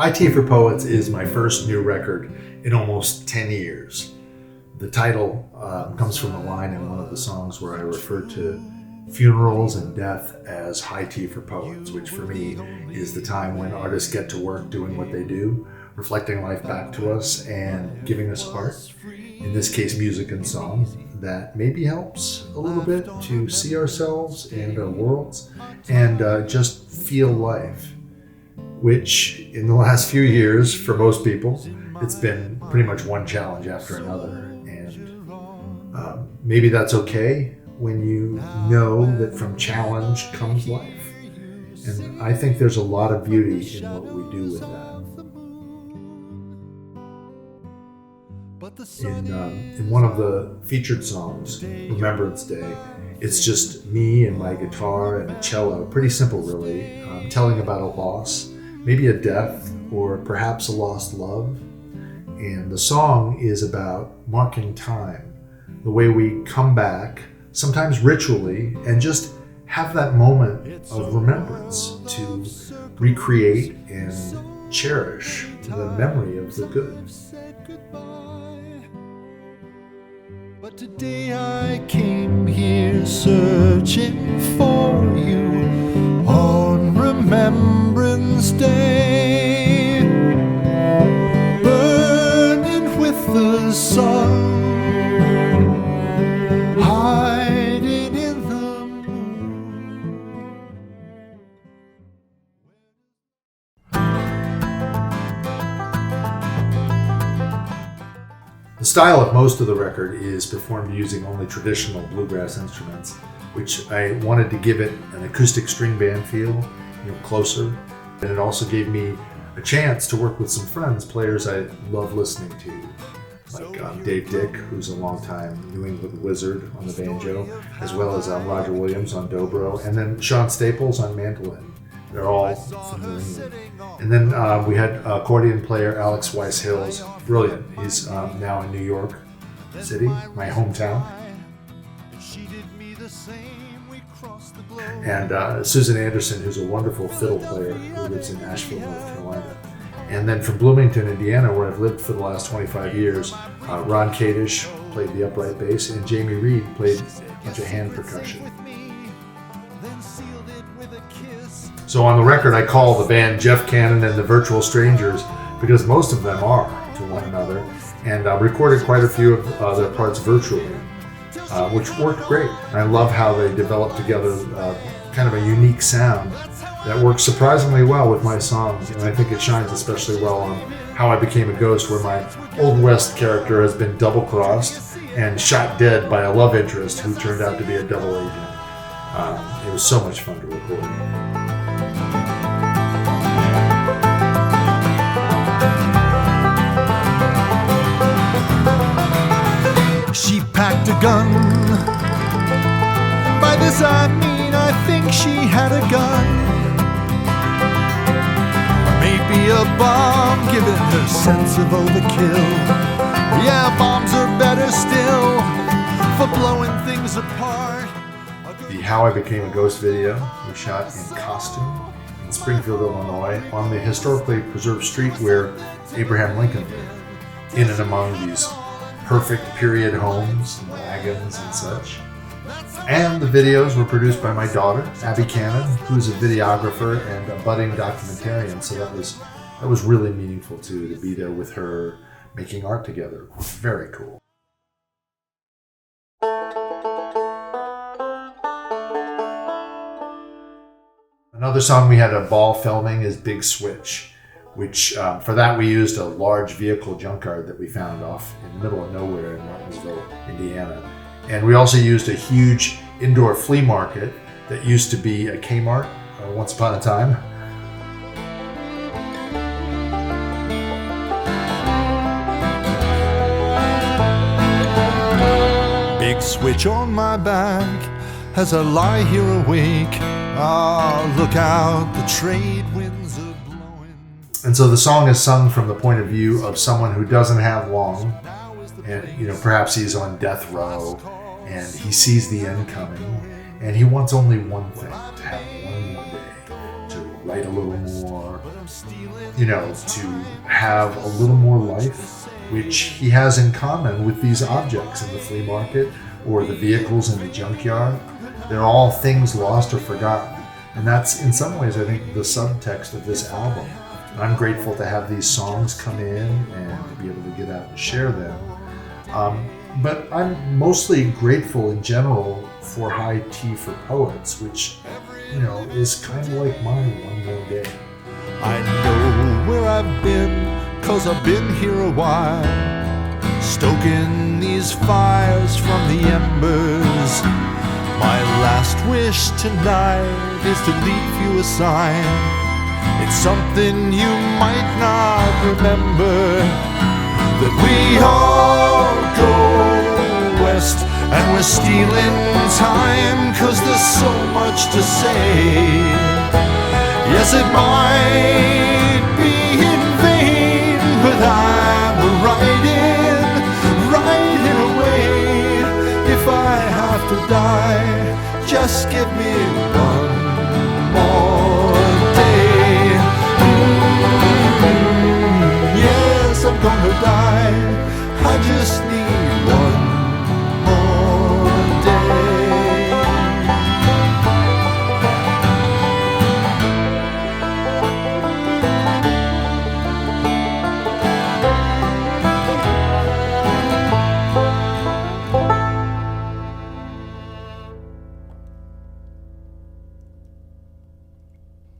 IT for Poets is my first new record in almost 10 years. The title comes from a line in one of the songs where I refer to funerals and death as high tea for poets, which for me is the time when artists get to work doing what they do, reflecting life back to us and giving us art, in this case music and song, that maybe helps a little bit to see ourselves and our worlds and just feel life, which in the last few years, for most people, it's been pretty much one challenge after another. And maybe that's okay when you know that from challenge comes life. And I think there's a lot of beauty in what we do with that. In one of the featured songs, Remembrance Day, it's just me and my guitar and a cello, pretty simple really, telling about a loss, maybe a death or perhaps a lost love. And the song is about marking time, the way we come back, sometimes ritually, and just have that moment of remembrance to recreate and cherish the memory of the good. But today I came here searching for you on Remembrance Day, burning with the sun, hiding in the moon. The style of most of the record is performed using only traditional bluegrass instruments, which I wanted to give it an acoustic string band feel, closer. And it also gave me a chance to work with some friends, players I love listening to, like Dave Dick, who's a longtime New England wizard on the banjo, as well as Roger Williams on dobro, and then Sean Staples on mandolin. They're all from New England. And then we had accordion player Alex Weiss-Hills, brilliant. He's now in New York City, my hometown. And Susan Anderson, who's a wonderful fiddle player who lives in Asheville, North Carolina. And then from Bloomington, Indiana, where I've lived for the last 25 years, Ron Kadish played the upright bass, and Jamie Reed played a bunch of hand percussion. So on the record, I call the band Jeff Cannon and the Virtual Strangers because most of them are to one another, and recorded quite a few of their parts virtually, which worked great. And I love how they developed together kind of a unique sound that works surprisingly well with my songs. And I think it shines especially well on How I Became a Ghost, where my Old West character has been double-crossed and shot dead by a love interest who turned out to be a double agent. It was so much fun to record. She packed a gun. By this I mean I think she had a gun. Maybe a bomb, given her sense of overkill. Yeah, bombs are better still for blowing things apart. The How I Became a Ghost video was shot in costume in Springfield, Illinois, on the historically preserved street where Abraham Lincoln lived, in and among these perfect period homes and wagons and such. And the videos were produced by my daughter, Abby Cannon, who's a videographer and a budding documentarian, so that was really meaningful too, to be there with her making art together. Very cool. Another song we had a ball filming is Big Switch, which for that we used a large vehicle junkyard that we found off in the middle of nowhere in Martinsville, Indiana. And we also used a huge indoor flea market that used to be a Kmart once upon a time. Big switch on my back as I lie here awake. Ah, look out, the trade winds are blowing. And so the song is sung from the point of view of someone who doesn't have long, and perhaps he's on death row, and he sees the end coming, and he wants only one thing: to have one more day, to write a little more, to have a little more life, which he has in common with these objects in the flea market or the vehicles in the junkyard. They're all things lost or forgotten. And that's, in some ways, I think, the subtext of this album. And I'm grateful to have these songs come in and to be able to get out and share them. But I'm mostly grateful in general for High Tea for Poets, which, is kind of like my one more day. I know where I've been, 'cause I've been here a while, stoking these fires from the embers. My last wish tonight is to leave you a sign. It's something you might not remember, that we all go west, and we're stealing time, 'cause there's so much to say. Yes, it might be in vain, but I'm riding away. If I have to die, just give me one